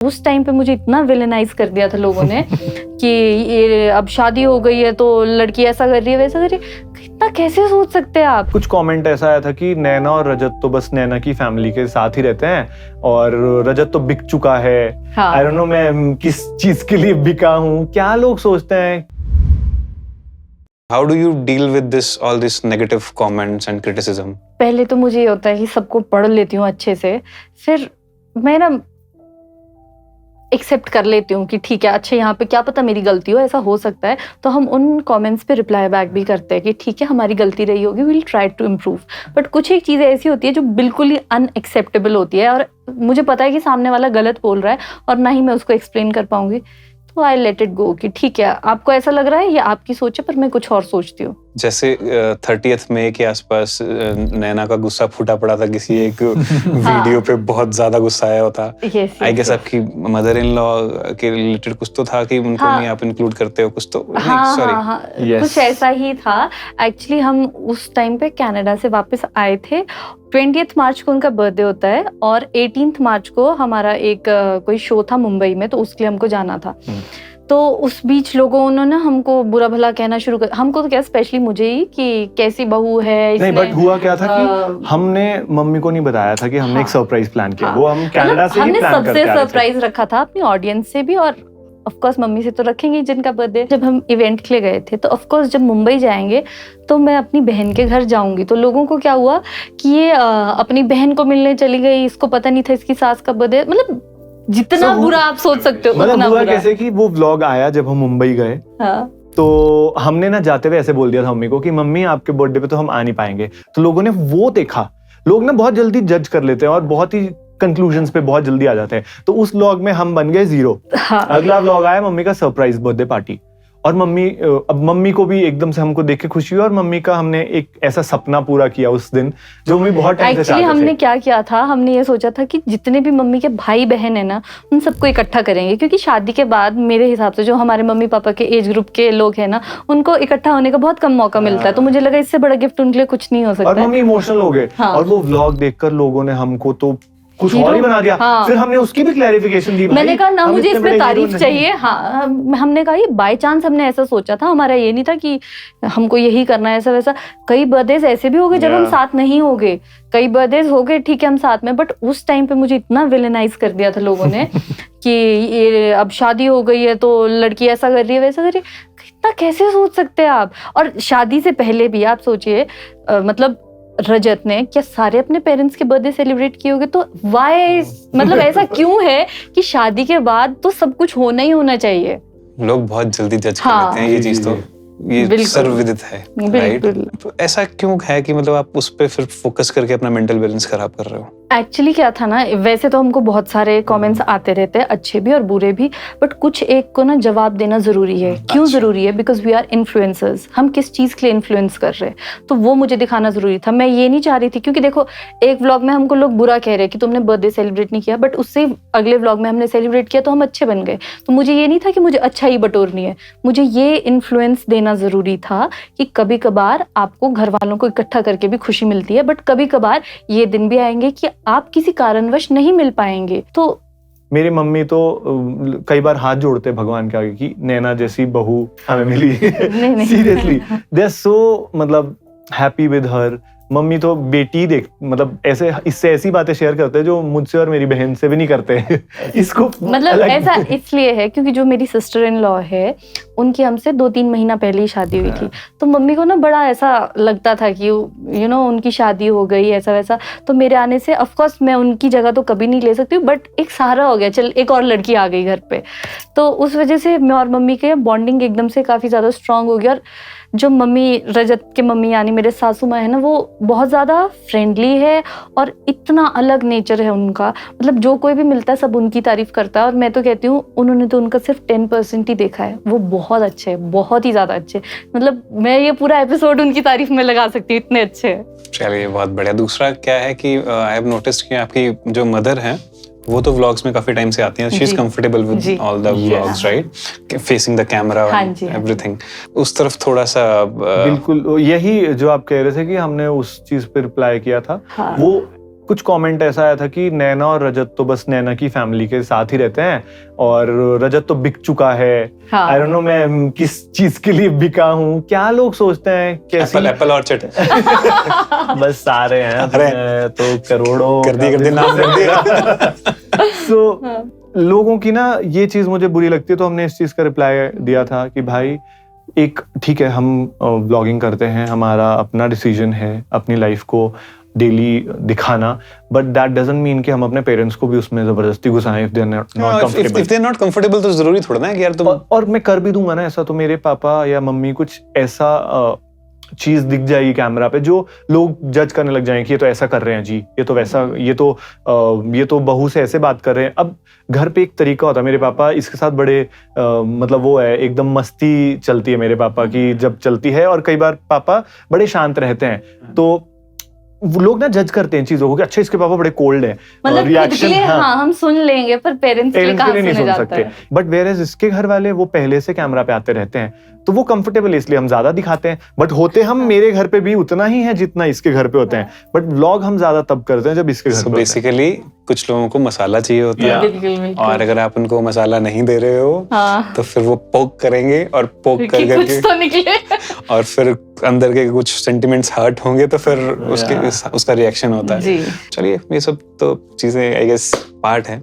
उस टाइम पे मुझे इतना विलेनाइज कर दिया था लोगों ने कि ये अब शादी हो गई है तो लड़की ऐसा कर रही है वैसा कर रही है। इतना कैसे सोच सकते हैं आप? कुछ कमेंट ऐसा आया था कि नैना और रजत तो बस नैना की फैमिली के साथ ही रहते हैं और रजत तो बिक चुका है। आई डोंट नो मैं किस चीज के लिए बिका हूँ, क्या लोग सोचते हैं। How do you deal with all this negative comments and criticism? पहले तो मुझे ये होता है कि सबको पढ़ लेती हूँ अच्छे से, फिर मैं ना एक्सेप्ट कर लेती हूँ कि ठीक है, अच्छा यहाँ पे क्या पता मेरी गलती हो, ऐसा हो सकता है। तो हम उन कमेंट्स पे रिप्लाई बैक भी करते हैं कि ठीक है हमारी गलती रही होगी, will try to improve. But कुछ एक चीज़ें ऐसी होती है जो बिल्कुल ही अनएक्सेप्टेबल होती है और मुझे पता है कि सामने वाला गलत बोल रहा है और ना ही मैं उसको एक्सप्लेन कर पाऊंगी, तो आई लेट इट गो कि ठीक है आपको ऐसा लग रहा है, ये आपकी सोच है, पर मैं कुछ और सोचती हूँ। जैसे 30th मई के आसपास नैना का गुस्सा फूटा पड़ा था किसी एक वीडियो पे, बहुत ज्यादा गुस्सा आया होता। आई गेस आपकी मदर इन लॉ के रिलेटेड कुछ तो था कि उनको नहीं आप इंक्लूड करते हो कुछ तो। सॉरी कुछ ऐसा ही था। एक्चुअली हम उस टाइम पे कनाडा से वापस आए थे। 20th मार्च को उनका बर्थडे होता है और 18th मार्च को हमारा एक कोई शो था मुंबई में, तो उसके लिए हमको जाना था। तो उस बीच लोगों ने हमको बुरा भला कहना शुरू कर, हमको तो क्या स्पेशली मुझे ही, कि कैसी बहू है। नहीं बट हुआ क्या था कि हमने मम्मी को नहीं बताया था कि हमने एक सरप्राइज प्लान किया। वो हम कनाडा से ही प्लान करके आए थे। सबसे सरप्राइज रखा था अपनी ऑडियंस से भी, और ऑफ कोर्स मम्मी से तो रखेंगे जिनका बर्थडे। जब हम इवेंट के लिए गए थे तो ऑफ कोर्स जब मुंबई जाएंगे तो मैं अपनी बहन के घर जाऊंगी, तो लोगों को क्या हुआ कि ये अपनी बहन को मिलने चली गई, इसको पता नहीं था इसकी सास का बर्थडे। मतलब जितना बुरा आप सोच सकते हो उतना हुआ बुरा। कैसे कि वो व्लॉग आया जब हम मुंबई गए। तो हमने ना जाते हुए ऐसे बोल दिया था मम्मी को कि मम्मी आपके बर्थडे पे तो हम आ नहीं पाएंगे। तो लोगों ने वो देखा, लोग ना बहुत जल्दी जज कर लेते हैं और बहुत ही कंक्लूजन्स पे बहुत जल्दी आ जाते हैं। तो उस व्लॉग में हम बन गए 0। अगला व्लॉग आया मम्मी का सरप्राइज बर्थडे पार्टी, और मम्मी को भी एकदम से हमको देख के खुशी हुई, और मम्मी का हमने एक ऐसा सपना पूरा किया उस दिन जो मम्मी बहुत टाइम से चाहते थे। हमने क्या किया था, हमने ये सोचा था कि जितने भी मम्मी के भाई बहन है ना, उन सबको इकट्ठा करेंगे, क्योंकि शादी के बाद मेरे हिसाब से जो हमारे मम्मी पापा के एज ग्रुप के लोग हैं ना, उनको इकट्ठा होने का बहुत कम मौका मिलता है। तो मुझे लगा इससे बड़ा गिफ्ट उनके लिए कुछ नहीं हो सकता। और मम्मी इमोशनल हो गए। और वो व्लॉग देखकर लोगों ने हमको तो कुछ और ही बना दिया। फिर हमने उसकी भी क्लैरिफिकेशन दी। मैंने कहा ना मुझे इस पे तारीफ चाहिए। हाँ, हमने कहा ये बाय चांस हमने ऐसा सोचा था, हमारा ये नहीं था कि हमको यही करना है ऐसा वैसा। कई बर्थडेज ऐसे भी हो गए जब हम साथ नहीं हो गए, कई बर्थडेज हो गए ठीक है हम साथ में, बट उस टाइम पे मुझे इतना विलेनाइज कर दिया था लोगों ने कि ये अब शादी हो गई है तो लड़की ऐसा कर रही है वैसा कर रही है। इतना कैसे सोच सकते हैं आप? और शादी से पहले भी आप सोचिए, मतलब रजत ने क्या सारे अपने पेरेंट्स के बर्थडे सेलिब्रेट किए होंगे? तो वाई, मतलब ऐसा क्यों है कि शादी के बाद तो सब कुछ होना ही होना चाहिए? लोग बहुत जल्दी जज कर लेते हैं ये चीज, तो ये सर्वविदित है, राइट? तो ऐसा क्यों है कि मतलब आप उस पे फिर फोकस करके अपना मेंटल बैलेंस खराब कर रहे हो? एक्चुअली क्या था ना, वैसे तो हमको बहुत सारे कमेंट्स आते रहते हैं, अच्छे भी और बुरे भी, बट कुछ एक को ना जवाब देना जरूरी है। क्यों जरूरी है? Because we are influencers. हम किस चीज के लिए इन्फ्लुएंस कर रहे हैं, तो वो मुझे दिखाना जरूरी था। मैं ये नहीं चाह रही थी, क्योंकि देखो एक व्लॉग में हमको लोग बुरा कह रहे हैं कि तुमने बर्थडे सेलिब्रेट नहीं किया, बट उससे अगले व्लॉग में हमने सेलिब्रेट किया तो हम अच्छे बन गए। तो मुझे ये नहीं था कि मुझे अच्छा ही बटोरनी है, मुझे ये इन्फ्लुएंस देना जरूरी था कि कभी कभार आपको घर वालों को इकट्ठा करके भी खुशी मिलती है, बट कभी कभार ये दिन भी आएंगे कि आप किसी कारणवश नहीं मिल पाएंगे। तो मेरी मम्मी तो कई बार हाथ जोड़ते भगवान के आगे कि नैना जैसी बहू हमें मिली। सीरियसली दे आर सो मतलब हैप्पी विद हर। मम्मी तो बेटी देख, मतलब ऐसे इससे ऐसी बातें शेयर करते हैं जो मुझसे और मेरी बहन से भी नहीं करते। इसको मतलब ऐसा इसलिए है क्योंकि जो मेरी सिस्टर इन लॉ है उनकी हमसे 2-3 महीना पहले ही शादी हुई थी। तो मम्मी को ना बड़ा ऐसा लगता था कि यू नो उनकी शादी हो गई ऐसा वैसा। तो मेरे आने से ऑफ कोर्स मैं उनकी जगह तो कभी नहीं ले सकती हूँ, बट एक सहारा हो गया, चल एक और लड़की आ गई घर पे। तो उस वजह से मैं और मम्मी के बॉन्डिंग एकदम से काफ़ी ज़्यादा स्ट्रांग हो गया। और जो मम्मी, रजत के मम्मी यानी मेरे सासू माँ है ना, वो बहुत ज़्यादा फ्रेंडली है और इतना अलग नेचर है उनका। मतलब जो कोई भी मिलता है सब उनकी तारीफ करता है, और मैं तो कहती हूँ उन्होंने तो उनका सिर्फ 10% ही देखा है, वो बहुत अच्छे हैं, बहुत ही ज़्यादा अच्छे। मतलब मैं ये पूरा एपिसोड उनकी तारीफ में लगा सकती हूँ, इतने अच्छे हैं। चलिए बहुत बढ़िया। दूसरा क्या है कि आई हैव नोटिस्ड कि आपकी जो मदर हैं वो तो व्लॉग्स में काफी टाइम से आती हैं। She is comfortable with all the vlogs, right? Facing the camera, everything. उस तरफ थोड़ा सा बिल्कुल यही जो आप कह रहे थे कि हमने उस चीज पे रिप्लाई किया था। वो कुछ कमेंट ऐसा आया था कि नैना और रजत तो बस नैना की फैमिली के साथ ही रहते हैं और रजत तो बिक चुका है। आई डोंट नो मैं किस चीज के लिए बिका हूँ, क्या लोग सोचते हैं कैसी एप्पल ऑर्चर्ड बस सारे हैं तो करोड़ों कर दिया नाम कर दिया। सो लोगों की ना ये चीज मुझे बुरी लगती है, तो हमने इस चीज का रिप्लाई दिया था कि भाई एक ठीक है, हम व्लॉगिंग करते हैं, हमारा अपना डिसीजन है अपनी लाइफ को डेली दिखाना, बट दैट डजंट मीन कि हम अपने पेरेंट्स को भी उसमें जबरदस्ती घुसाएं if they are not comfortable. If they are not comfortable तो जरूरी थोड़ा ना कि यार तुम और मैं कर भी दूंगा ना ऐसा, तो मेरे पापा या मम्मी कुछ ऐसा चीज दिख जाएगी कैमरा पे जो लोग जज करने लग जाएंगे कि ये तो ऐसा कर रहे हैं जी, ये तो वैसा, ये तो बहू से ऐसे बात कर रहे हैं। अब घर पे एक तरीका होता है, मेरे पापा इसके साथ बड़े मतलब वो है, एकदम मस्ती चलती है मेरे पापा की जब चलती है, और कई बार पापा बड़े शांत रहते हैं, तो लोग ना जज करते हैं चीजों को कि अच्छा इसके पापा बड़े कोल्ड हैं, मतलब रिएक्शन हाँ हम सुन लेंगे पर पेरेंट्स के लिए नहीं सुन सकते। बट वेयर इसके घर वाले वो पहले से कैमरा पे आते रहते हैं, तो वो कंफर्टेबल इसलिए हम ज्यादा दिखाते हैं, बट होते हम मेरे घर पे भी उतना ही है जितना इसके घर पे होते हैं, बट व्लॉग हम ज्यादा तब करते हैं जब इसके घर पे बेसिकली कुछ लोगों को मसाला चाहिए होता है, और अगर आप उनको मसाला नहीं दे रहे हो तो फिर वो पोक करेंगे, और पोक कर करके तो निकले और फिर अंदर के कुछ सेंटिमेंट्स हर्ट होंगे, तो फिर उसका रिएक्शन होता है। चलिए ये सब तो चीजें आई गेस पार्ट है।